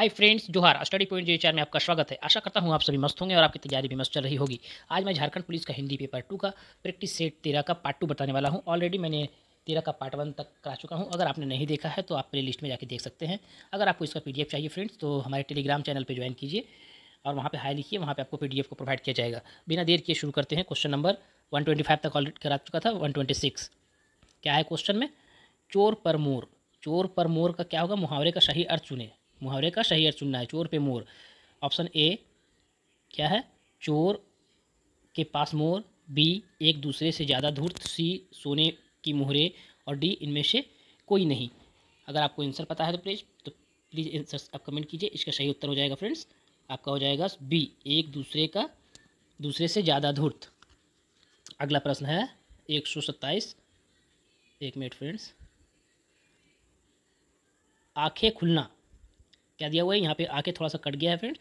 Hi friends, जोहार। Study point JHR में आपका स्वागत है। आशा करता हूँ आप सभी मस्त होंगे और आपकी तैयारी भी मस्त चल रही होगी। आज मैं झारखंड पुलिस का हिंदी पेपर 2 का प्रैक्टिस सेट 13 का पार्ट 2 बताने वाला हूँ। ऑलरेडी मैंने 13 का पार्ट 1 तक करा चुका हूँ। अगर आपने नहीं देखा है तो आप प्ले लिस्ट में जाके देख सकते हैं। अगर आपको इसका PDF चाहिए फ्रेंड्स तो हमारे टेलीग्राम चैनल पर ज्वाइन कीजिए और वहाँ पर हाई लिखिए, वहाँ पर आपको PDF को प्रोवाइड किया जाएगा। बिना देर किए शुरू करते हैं। क्वेश्चन नंबर 125 तक ऑलरेडी करा चुका था। 126 क्या है क्वेश्चन में? चोर पर मोर। चोर पर मोर का क्या होगा? मुहावरे का सही अर्थ चुने। मुहावरे का सही अर्थ चुनना है। चोर पे मोर। ऑप्शन ए क्या है? चोर के पास मोर। बी एक दूसरे से ज़्यादा धूर्त। सी सोने की मोहरे। और डी इनमें से कोई नहीं। अगर आपको आंसर पता है तो प्लीज़ आंसर आप कमेंट कीजिए। इसका सही उत्तर हो जाएगा फ्रेंड्स, आपका हो जाएगा बी, एक दूसरे से ज़्यादा धूर्त। अगला प्रश्न है 127। एक मिनट फ्रेंड्स। आंखें खुलना क्या दिया हुआ है यहाँ पे? आंखें थोड़ा सा कट गया है फ्रेंड्स।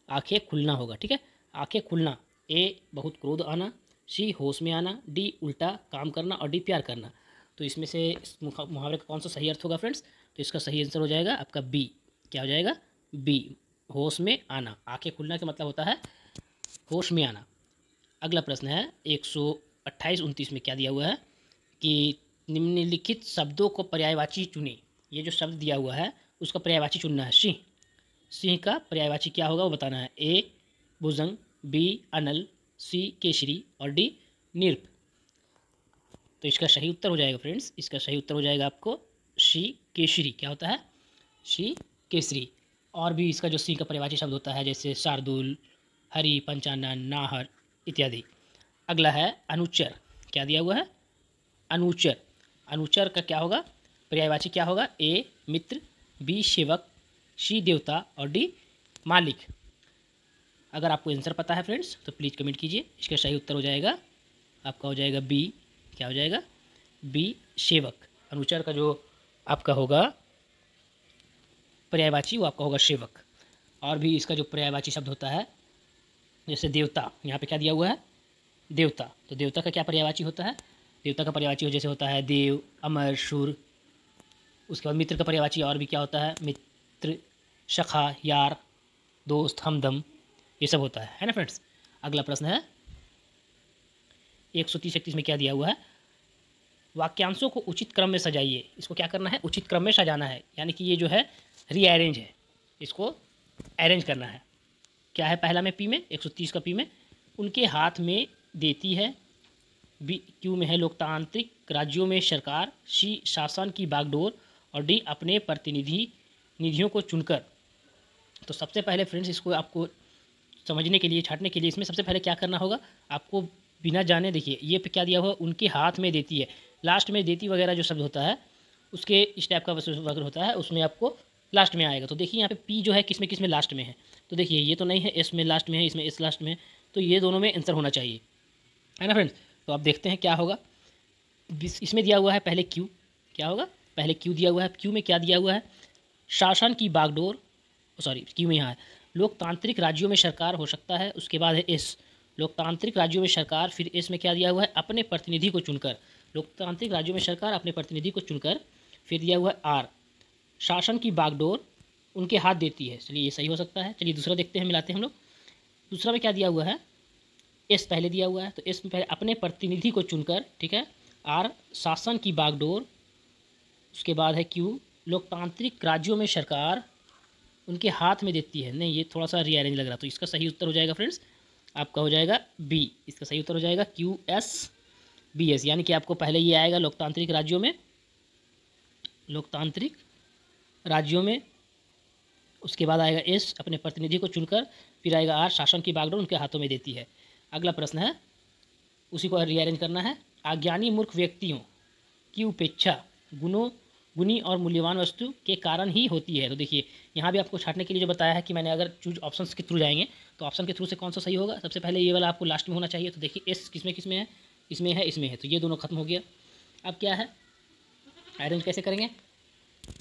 आंखें खुलना होगा, ठीक है। आंखें खुलना। ए बहुत क्रोध आना। सी होश में आना। डी उल्टा काम करना। और डी प्यार करना। तो इसमें से मुहावरे का कौन सा सही अर्थ होगा फ्रेंड्स? तो इसका सही आंसर हो जाएगा आपका बी। क्या हो जाएगा? बी, होश में आना। आंखें खुलना का मतलब होता है होश में आना। अगला प्रश्न है 128-29 में क्या दिया हुआ है कि निम्नलिखित शब्दों को पर्यायवाची चुने। ये जो शब्द दिया हुआ है उसका पर्यायवाची चुनना है। सिंह। सिंह का पर्यायवाची क्या होगा वो बताना है। ए भुजंग। बी अनल। सी केसरी। और डी निर्प। तो इसका सही उत्तर हो जाएगा फ्रेंड्स, इसका सही उत्तर हो जाएगा आपको सी केसरी। क्या होता है? सी केसरी। और भी इसका जो सिंह का पर्यायवाची शब्द होता है जैसे शार्दुल, हरि, पंचानन, नाहर इत्यादि। अगला है अनुचर। क्या दिया हुआ है? अनुचर। अनुचर का क्या होगा? पर्यायवाची क्या होगा? ए मित्र। बी सेवक। सी देवता। और डी मालिक। अगर आपको आंसर पता है फ्रेंड्स तो प्लीज़ कमेंट कीजिए। इसका सही उत्तर हो जाएगा आपका हो जाएगा बी। क्या हो जाएगा? बी सेवक। अनुचर का जो आपका होगा पर्यायवाची वो आपका होगा सेवक। और भी इसका जो पर्यायवाची शब्द होता है जैसे देवता, यहाँ पे क्या दिया हुआ है? देवता। तो देवता का क्या पर्यायवाची होता है? देवता का पर्यायवाची जैसे होता है देव, अमर, शूर। उसके बाद मित्र का पर्यायवाची और भी क्या होता है? मित्र, सखा, यार, दोस्त, हमदम, ये सब होता है ना फ्रेंड्स। अगला प्रश्न है 130-31 में क्या दिया हुआ है? वाक्यांशों को उचित क्रम में सजाइए। इसको क्या करना है? उचित क्रम में सजाना है। यानी कि ये जो है रीअरेंज है, इसको अरेंज करना है। क्या है पहला में पी में? 130 का पी में उनके हाथ में देती है। बी क्यू में है लोकतांत्रिक राज्यों में सरकार। सी शासन की बागडोर। और डी अपने निधियों को चुनकर। तो सबसे पहले फ्रेंड्स इसको आपको समझने के लिए, छाटने के लिए इसमें सबसे पहले क्या करना होगा आपको बिना जाने। देखिए ये पे क्या दिया हुआ? उनके हाथ में देती है। लास्ट में देती वगैरह जो शब्द होता है उसके इस टाइप का वगैरह होता है, उसमें आपको लास्ट में आएगा। तो देखिए यहाँ पे पी जो है किस में लास्ट में है। तो देखिए ये तो नहीं है, एस में लास्ट में है, इसमें एस लास्ट में है। तो ये दोनों में आंसर होना चाहिए, है ना फ्रेंड्स। तो आप देखते हैं क्या होगा। इसमें दिया हुआ है पहले क्यू। क्या होगा? पहले क्यू दिया हुआ है। क्यू में क्या दिया हुआ है? शासन की बागडोर। सॉरी, क्यू में यहाँ है लोकतांत्रिक राज्यों में सरकार हो सकता है। उसके बाद है एस, लोकतांत्रिक राज्यों में सरकार। फिर एस में क्या दिया हुआ है? अपने प्रतिनिधि को चुनकर। लोकतांत्रिक राज्यों में सरकार अपने प्रतिनिधि को चुनकर। फिर दिया हुआ है आर, शासन की बागडोर उनके हाथ देती है। चलिए ये सही हो सकता है। चलिए दूसरा देखते हैं, मिलाते हैं हम लोग। दूसरा में क्या दिया हुआ है? एस पहले दिया हुआ है तो एस में पहले अपने प्रतिनिधि को चुनकर, ठीक है। आर शासन की बागडोर। उसके बाद है क्यू, लोकतांत्रिक राज्यों में सरकार उनके हाथ में देती है। नहीं, ये थोड़ा सा रीअरेंज लग रहा। तो इसका सही उत्तर हो जाएगा फ्रेंड्स आपका हो जाएगा बी। इसका सही उत्तर हो जाएगा QSBS। यानी कि आपको पहले ये आएगा लोकतांत्रिक राज्यों में, उसके बाद आएगा एस अपने प्रतिनिधि को चुनकर। फिर आएगा आर शासन की बागडोर उनके हाथों में देती है। अगला प्रश्न है उसी को रीअरेंज करना है। अज्ञानी मूर्ख व्यक्तियों की उपेक्षा गुनी और मूल्यवान वस्तु के कारण ही होती है। तो देखिए यहाँ भी आपको छाटने के लिए जो बताया है कि मैंने अगर चूज ऑप्शंस के थ्रू जाएंगे तो ऑप्शन के थ्रू से कौन सा सही होगा? सबसे पहले ये वाला आपको लास्ट में होना चाहिए। तो देखिए एस किस में है? इसमें है। तो ये दोनों खत्म हो गया। अब क्या है, अरेंज कैसे करेंगे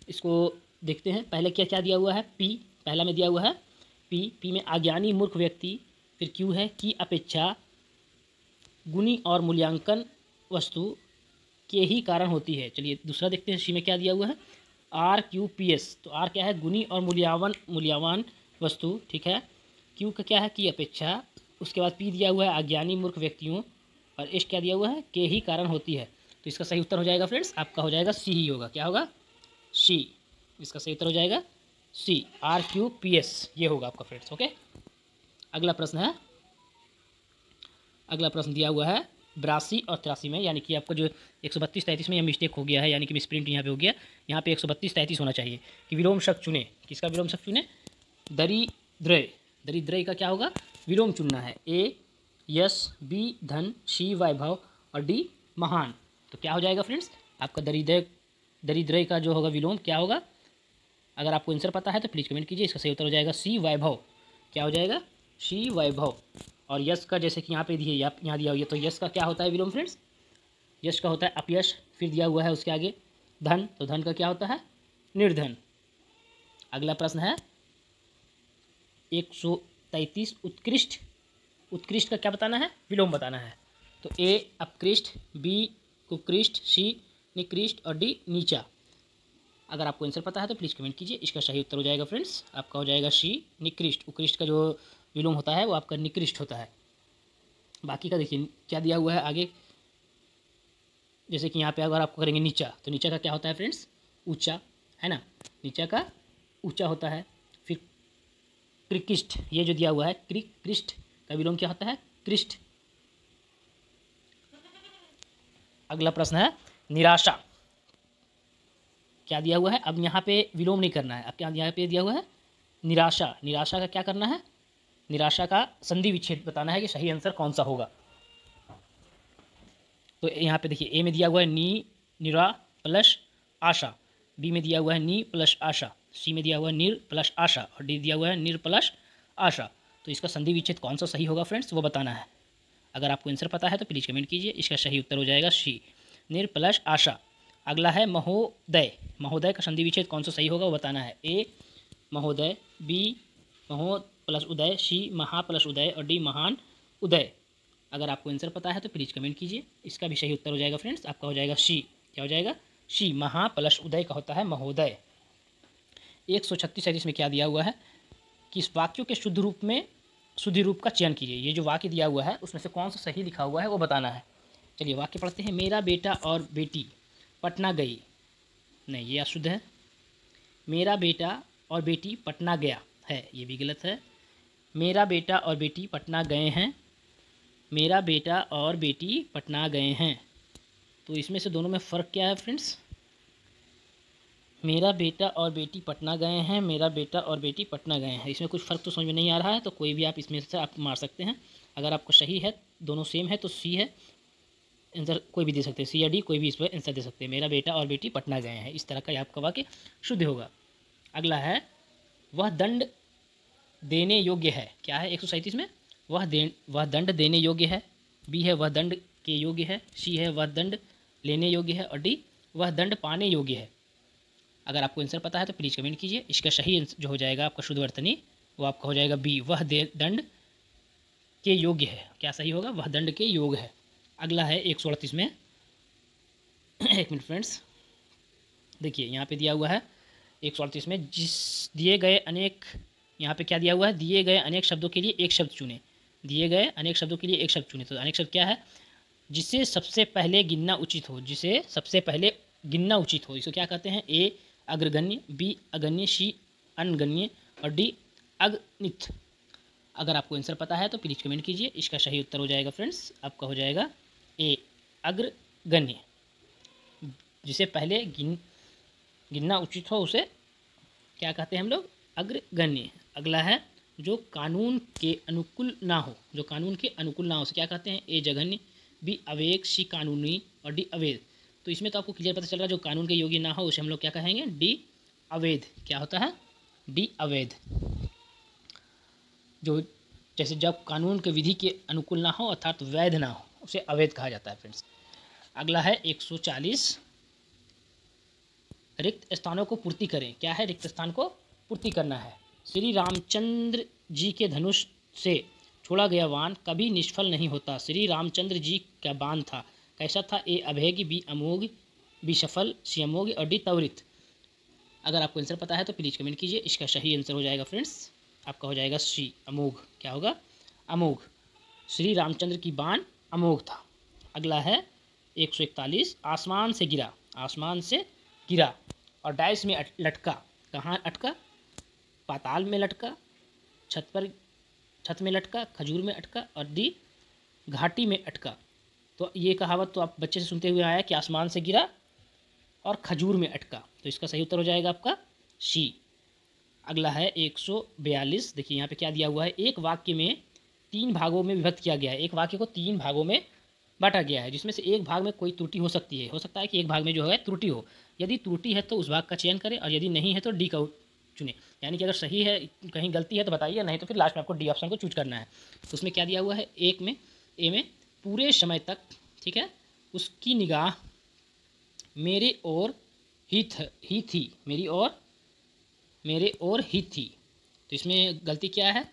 इसको देखते हैं। पहले क्या क्या दिया हुआ है? पी पहला में दिया हुआ है पी में अज्ञानी मूर्ख व्यक्ति। फिर क्यू है की अपेक्षा गुनी और मूल्यांकन वस्तु के ही कारण होती है। चलिए दूसरा देखते हैं। सी में क्या दिया हुआ है? RQPS, तो R क्या है, गुणी और मूल्यवान वस्तु, ठीक है। Q का क्या है, की अपेक्षा। उसके बाद P दिया हुआ है अज्ञानी मूर्ख व्यक्तियों, और S क्या दिया हुआ है, के ही कारण होती है। तो इसका सही उत्तर हो जाएगा फ्रेंड्स, आपका हो जाएगा C ही होगा। क्या होगा, C। इसका सही उत्तर हो जाएगा C, RQPS ये होगा आपका फ्रेंड्स। ओके, अगला प्रश्न है, अगला प्रश्न दिया हुआ है 82 और 83 में, यानी कि आपका जो 132-33 में यह मिस्टेक हो गया है, यानी कि मिसप्रिंट यहाँ पे हो गया। यहाँ पे 132-33 होना चाहिए कि विलोम शब्द चुने। किसका विलोम शब्द चुने, दरिद्रय। दरिद्रय का क्या होगा, विलोम चुनना है। A यश, B धन, C वैभव और D महान। तो क्या हो जाएगा फ्रेंड्स, आपका दरिद्रय का जो होगा विलोम क्या होगा। अगर आपको आंसर पता है तो प्लीज़ कमेंट कीजिए। इसका सही उत्तर हो जाएगा C वैभव। क्या हो जाएगा, C वैभव। और यश का जैसे कि यहाँ पे दिए, यहाँ दिया हुआ है, तो यश का क्या होता है विलोम फ्रेंड्स, यश का होता है अपयश। फिर दिया हुआ है उसके आगे धन, तो धन का क्या होता है, निर्धन। अगला प्रश्न है 133 उत्कृष्ट। उत्कृष्ट का क्या बताना है, विलोम बताना है। तो A अपकृष्ट, B कुकृष्ट, C निकृष्ट और D नीचा। अगर आपको आंसर पता है तो प्लीज़ कमेंट कीजिए। इसका सही उत्तर हो जाएगा फ्रेंड्स, आपका हो जाएगा C निकृष्ट। उत्कृष्ट का जो विलोम होता है वो आपका निकृष्ट होता है। बाकी का देखिए क्या दिया हुआ है आगे, जैसे कि यहाँ पे अगर आपको करेंगे नीचा, तो नीचा का क्या होता है फ्रेंड्स, ऊंचा, है ना, नीचा का ऊंचा होता है। फिर कृष्ट, ये जो दिया हुआ है कृष्ट का विलोम क्या होता है, कृष्ट। अगला प्रश्न है निराशा। क्या दिया हुआ है, अब यहाँ पे विलोम नहीं करना है। अब क्या यहाँ पे दिया हुआ है, निराशा। निराशा का क्या करना है, निराशा का संधि विच्छेद बताना है कि सही आंसर कौन सा होगा। तो यहाँ पे देखिए, ए में दिया हुआ है निरा प्लस आशा, बी में दिया हुआ है नी प्लस आशा, सी में दिया हुआ है निर प्लस आशा और डी दिया हुआ है निर प्लस आशा। तो इसका संधि विच्छेद कौन सा सही होगा फ्रेंड्स, वो बताना है। अगर आपको आंसर पता है तो प्लीज़ कमेंट कीजिए। इसका सही उत्तर हो जाएगा सी, निर प्लस आशा। अगला है महोदय। महोदय का संधि विच्छेद कौन सा सही होगा वो बताना है। ए महोदय, बी महो प्लस उदय, सी महा प्लस उदय और डी महान उदय। अगर आपको आंसर पता है तो प्लीज़ कमेंट कीजिए। इसका भी सही उत्तर हो जाएगा फ्रेंड्स, आपका हो जाएगा सी। क्या हो जाएगा, सी, महा प्लस उदय का होता है महोदय। 136 में क्या दिया हुआ है कि इस वाक्यों के शुद्ध रूप का चयन कीजिए। ये जो वाक्य दिया हुआ है उसमें से कौन सा सही लिखा हुआ है वो बताना है। चलिए वाक्य पढ़ते हैं। मेरा बेटा और बेटी पटना गई, नहीं ये अशुद्ध है। मेरा बेटा और बेटी पटना गया है, ये भी गलत है। मेरा बेटा और बेटी पटना गए हैं, मेरा बेटा और बेटी पटना गए हैं। तो इसमें से दोनों में फ़र्क क्या है फ्रेंड्स, मेरा बेटा और बेटी पटना गए हैं, मेरा बेटा और बेटी पटना गए हैं, इसमें कुछ फ़र्क तो समझ में नहीं आ रहा है। तो कोई भी आप इसमें से आप मार सकते हैं। अगर आपको सही है, दोनों सेम है, तो सी है आंसर, कोई भी दे सकते हैं, सी या डी, कोई भी इस पर आंसर दे सकते हैं। मेरा बेटा और बेटी पटना गए हैं, इस तरह का आपका वाक्य शुद्ध होगा। अगला है वह दंड देने योग्य है। क्या है 137 में, वह दंड देने योग्य है। बी है वह दंड के योग्य है, सी है वह दंड लेने योग्य है और डी वह दंड पाने योग्य है। अगर आपको आंसर पता है तो प्लीज़ कमेंट कीजिए। इसका सही जो हो जाएगा आपका शुद्ध वर्तनी वो आपका हो जाएगा बी, वह दंड के योग्य है। क्या सही होगा, वह दंड के योग्य है। अगला है 138 में, एक मिनट फ्रेंड्स, देखिए यहाँ पे दिया हुआ है 138 में, जिस दिए गए अनेक, यहाँ पे क्या दिया हुआ है, दिए गए अनेक शब्दों के लिए एक शब्द चुने। दिए गए अनेक शब्दों के लिए एक शब्द चुने। तो अनेक शब्द क्या है, जिसे सबसे पहले गिनना उचित हो, जिसे सबसे पहले गिनना उचित हो, इसको क्या कहते हैं। ए अग्रगण्य, बी अगण्य, सी अनगण्य और डी अगणित। अगर आपको आंसर पता है तो प्लीज़ कमेंट कीजिए। इसका सही उत्तर हो जाएगा फ्रेंड्स, आपका हो जाएगा ए अग्रगण्य। जिसे पहले गिनना उचित हो उसे क्या कहते हैं हम लोग, अग्रगण्य। अगला है जो कानून के अनुकूल ना हो, जो कानून के अनुकूल ना हो उसे क्या कहते हैं। ए जघन्य, बी अवेग, सी कानूनी और डी अवैध। तो इसमें तो आपको क्लियर पता चल रहा है, जो कानून के योग्य ना हो उसे हम लोग क्या कहेंगे, डी अवैध। क्या होता है, डी अवैध। जो जैसे जब कानून के विधि के अनुकूल ना हो अर्थात वैध ना हो उसे अवैध कहा जाता है फ्रेंड्स। अगला है 140, रिक्त स्थानों को पूर्ति करें। क्या है, रिक्त स्थान को पूर्ति करना है। श्री रामचंद्र जी के धनुष से छोड़ा गया बाण कभी निष्फल नहीं होता। श्री रामचंद्र जी का बाण था, कैसा था। ए अभेद्य, बी अमोघ, बी सफल, सी अमोघ और डी त्वरित। अगर आपको आंसर पता है तो प्लीज़ कमेंट कीजिए। इसका सही आंसर हो जाएगा फ्रेंड्स, आपका हो जाएगा सी, अमोघ। क्या होगा? अमोघ। श्री रामचंद्र की बाण अमोघ था। अगला है 141, आसमान से गिरा। आसमान से गिरा और डाइस में लटका। कहाँ अटका? पाताल में लटका, छत पर, छत में लटका, खजूर में अटका और दी घाटी में अटका। तो ये कहावत तो आप बच्चे से सुनते हुए आया कि आसमान से गिरा और खजूर में अटका। तो इसका सही उत्तर हो जाएगा आपका सी। अगला है 142। देखिए यहाँ पे क्या दिया हुआ है, एक वाक्य में 3 भागों में विभक्त किया गया है। एक वाक्य को 3 भागों में बांटा गया है, जिसमें से एक भाग में कोई त्रुटि हो सकती है। हो सकता है कि एक भाग में जो है त्रुटि हो। यदि त्रुटि है तो उस भाग का चयन करें और यदि नहीं है तो डी का चुने। यानी कि अगर सही है, कहीं गलती है तो बताइए, नहीं तो फिर लास्ट में आपको डी ऑप्शन को चूज करना है। तो उसमें क्या दिया हुआ है, एक में ए में पूरे समय तक, ठीक है, उसकी निगाह मेरे ओर ही थी, मेरे ओर ही थी। तो इसमें गलती क्या है?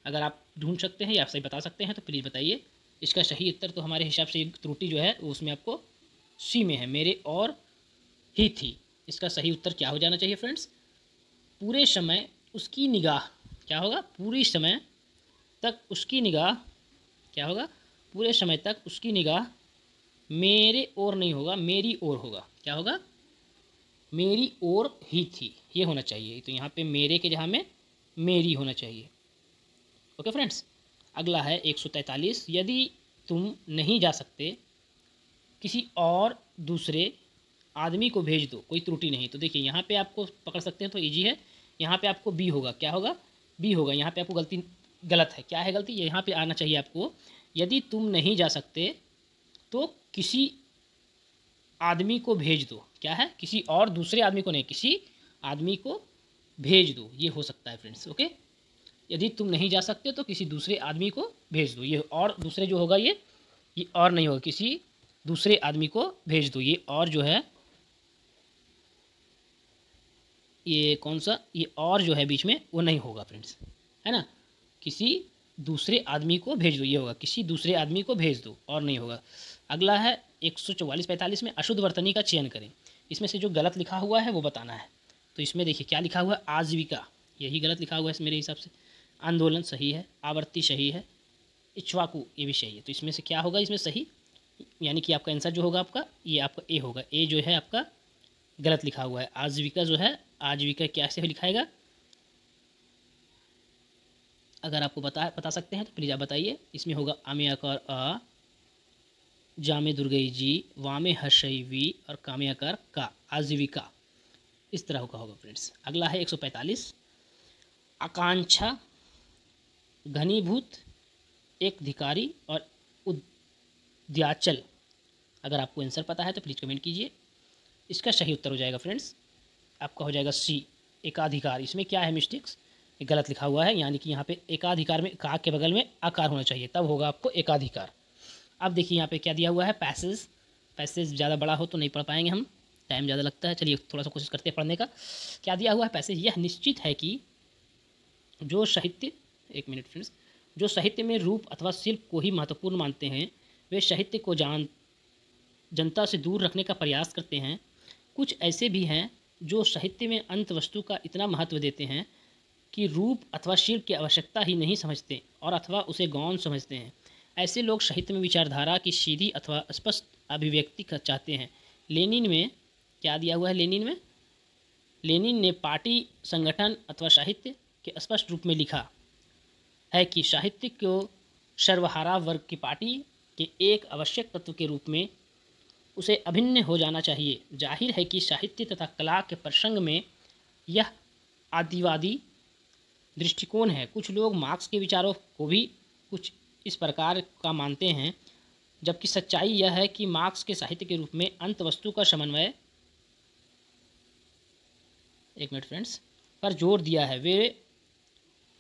अगर आप ढूंढ सकते हैं या आप सही बता सकते हैं तो प्लीज़ बताइए। इसका सही उत्तर तो हमारे हिसाब से त्रुटि जो है उसमें आपको सी में है, मेरे और ही थी। इसका सही उत्तर क्या हो जाना चाहिए फ्रेंड्स? पूरे समय उसकी निगाह, क्या होगा? पूरी समय तक उसकी निगाह, क्या होगा? पूरे समय तक उसकी निगाह मेरे ओर नहीं होगा, मेरी ओर होगा। क्या होगा? मेरी ओर ही थी, ये होना चाहिए। तो यहाँ पे मेरे के जगह में मेरी होना चाहिए। Okay friends. अगला है 143, यदि तुम नहीं जा सकते किसी और दूसरे आदमी को भेज दो, कोई त्रुटि नहीं। तो देखिए यहाँ पे आपको पकड़ सकते हैं तो इजी है। यहाँ पे आपको बी होगा। क्या होगा? बी होगा। यहाँ पे आपको गलती, गलत है। क्या है गलती? यहाँ पे आना चाहिए आपको, यदि तुम नहीं जा सकते तो किसी आदमी को भेज दो। क्या है? किसी और दूसरे आदमी को नहीं, किसी आदमी को भेज दो, ये हो सकता है फ्रेंड्स। ओके, यदि तुम नहीं जा सकते तो किसी दूसरे आदमी को भेज दो। ये और दूसरे जो होगा ये और नहीं होगा, किसी दूसरे आदमी को भेज दो। ये और जो है, ये कौन सा, ये और जो है बीच में वो नहीं होगा फ्रेंड्स, है ना। किसी दूसरे आदमी को भेज दो, ये होगा किसी दूसरे आदमी को भेज दो, और नहीं होगा। अगला है 144-45 में अशुद्ध वर्तनी का चयन करें। इसमें से जो गलत लिखा हुआ है वो बताना है। तो इसमें देखिए क्या लिखा हुआ है, आजीविका, यही गलत लिखा हुआ है मेरे हिसाब से। आंदोलन सही है, आवर्ती सही है, इक्ष्वाकु ये भी सही है। तो इसमें से क्या होगा इसमें सही, यानी कि आपका आंसर जो होगा आपका, ये आपका ए होगा। ए जो है आपका गलत लिखा हुआ है। आजीविका जो है, आजीविका कैसे लिखाएगा? अगर आपको बता सकते हैं तो प्लीज़ आप बताइए। इसमें होगा आमे आकार आ, जामे दुर्गई जी, वामे हर्षई वी और कामे आकार का, आजीविका, इस तरह का होगा फ्रेंड्स। अगला है 145, आकांक्षा, घनीभूत, एक धिकारी और उद्याचल। अगर आपको आंसर पता है तो प्लीज़ कमेंट कीजिए। इसका सही उत्तर हो जाएगा फ्रेंड्स, आपका हो जाएगा सी, एकाधिकार। इसमें क्या है मिस्टेक्स, गलत लिखा हुआ है, यानी कि यहाँ पे एकाधिकार में का के बगल में आकार होना चाहिए, तब होगा आपको एकाधिकार। अब देखिए यहाँ पे क्या दिया हुआ है, पैसेज। पैसेज ज़्यादा बड़ा हो तो नहीं पढ़ पाएंगे हम, टाइम ज़्यादा लगता है। चलिए थोड़ा सा कोशिश करते हैं पढ़ने का। क्या दिया हुआ है पैसेज, यह निश्चित है कि जो साहित्य, एक मिनट फ्रेंड्स, जो साहित्य में रूप अथवा शिल्प को ही महत्वपूर्ण मानते हैं वे साहित्य को जनता से दूर रखने का प्रयास करते हैं। कुछ ऐसे भी हैं जो साहित्य में अंत वस्तु का इतना महत्व देते हैं कि रूप अथवा शिल्प की आवश्यकता ही नहीं समझते और अथवा उसे गौण समझते हैं। ऐसे लोग साहित्य में विचारधारा की सीधी अथवा स्पष्ट अभिव्यक्ति चाहते हैं। लेनिन में क्या दिया हुआ है, लेनिन ने पार्टी संगठन अथवा साहित्य के स्पष्ट रूप में लिखा है कि साहित्य को सर्वहारा वर्ग की पार्टी के एक आवश्यक तत्व के रूप में उसे अभिन्न हो जाना चाहिए। जाहिर है कि साहित्य तथा कला के प्रसंग में यह आदिवादी दृष्टिकोण है। कुछ लोग मार्क्स के विचारों को भी कुछ इस प्रकार का मानते हैं, जबकि सच्चाई यह है कि मार्क्स के साहित्य के रूप में अंत वस्तु का समन्वय, एक मिनट फ्रेंड्स, पर जोर दिया है। वे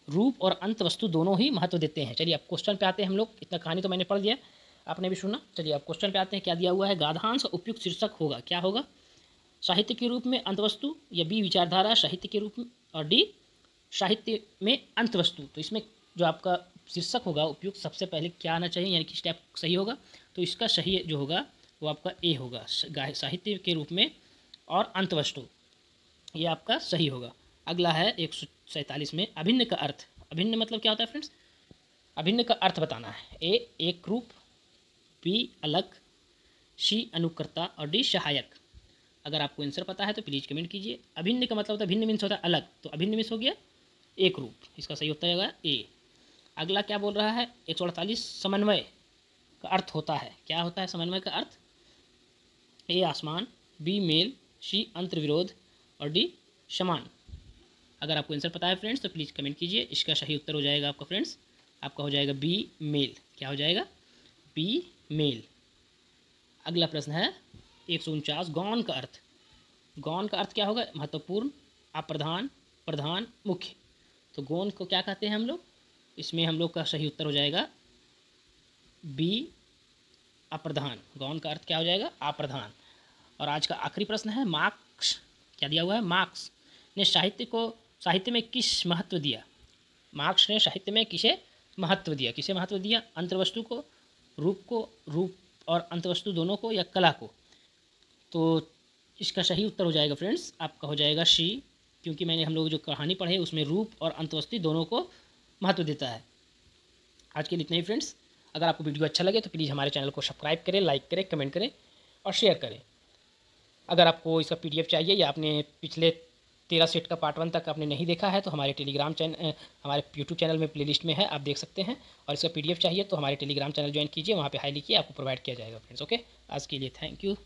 रूप और अंत वस्तु दोनों ही महत्व देते हैं। चलिए अब क्वेश्चन पे आते हैं हम लोग। इतना कहानी तो मैंने पढ़ लिया, आपने भी सुना। चलिए अब क्वेश्चन पे आते हैं। क्या दिया हुआ है, गाधांश का उपयुक्त शीर्षक होगा, क्या होगा, साहित्य के रूप में अंतवस्तु, या बी विचारधारा साहित्य के रूप में, और डी साहित्य में अंतवस्तु। तो इसमें जो आपका शीर्षक होगा उपयुक्त, सबसे पहले क्या आना चाहिए, यानी कि स्टेप सही होगा। तो इसका सही जो होगा वो आपका ए होगा, साहित्य के रूप में और अंतवस्तु। ये आपका सही होगा। अगला है 147 में अभिन्न का अर्थ। अभिन्न मतलब क्या होता है फ्रेंड्स? अभिन्न का अर्थ बताना है। ए एक रूप, बी अलग, सी अनुकर्ता और डी सहायक। अगर आपको आंसर पता है तो प्लीज़ कमेंट कीजिए। अभिन्न का मतलब होता है, भिन्न मीन्स होता है अलग, तो अभिन्न मीन्स हो गया एक रूप, इसका सही उत्तर होगा ए। अगला क्या बोल रहा है 148 समन्वय का अर्थ होता है। क्या होता है समन्वय का अर्थ? ए आसमान, बी मेल, सी अंतर्विरोध और डी समान। अगर आपको आंसर पता है फ्रेंड्स तो प्लीज़ कमेंट कीजिए। इसका सही उत्तर हो जाएगा आपका फ्रेंड्स, आपका हो जाएगा बी मेल। क्या हो जाएगा? B male. अगला प्रश्न है 149 गौण का अर्थ। गौण का अर्थ क्या होगा? महत्वपूर्ण, अप्रधान, प्रधान, मुख्य। तो गौण को क्या कहते हैं हम लोग? इसमें हम लोग का सही उत्तर हो जाएगा बी अप्रधान। गौण का अर्थ क्या हो जाएगा? अप्रधान। और आज का आखिरी प्रश्न है मार्क्स। क्या दिया हुआ है? मार्क्स ने साहित्य में किस महत्व दिया? मार्क्स ने साहित्य में किसे महत्व दिया? किसे महत्व दिया? अंतर्वस्तु को, रूप और अंतर्वस्तु दोनों को, या कला को? तो इसका सही उत्तर हो जाएगा फ्रेंड्स, आपका हो जाएगा सी, क्योंकि मैंने हम लोग जो कहानी पढ़े उसमें रूप और अंतर्वस्तु दोनों को महत्व देता है। आज के लिए इतना ही फ्रेंड्स। अगर आपको वीडियो अच्छा लगे तो प्लीज़ हमारे चैनल को सब्सक्राइब करें, लाइक करें, कमेंट करें और शेयर करें। अगर आपको इसका PDF चाहिए या आपने पिछले 13 सेट का पार्ट 1 तक आपने नहीं देखा है तो हमारे हमारे यूट्यूब चैनल में प्लेलिस्ट में है, आप देख सकते हैं। और इसका PDF चाहिए तो हमारे टेलीग्राम चैनल ज्वाइन कीजिए, वहाँ पे हाई लिखिए, आपको प्रोवाइड किया जाएगा फ्रेंड्स। ओके, आज के लिए थैंक यू।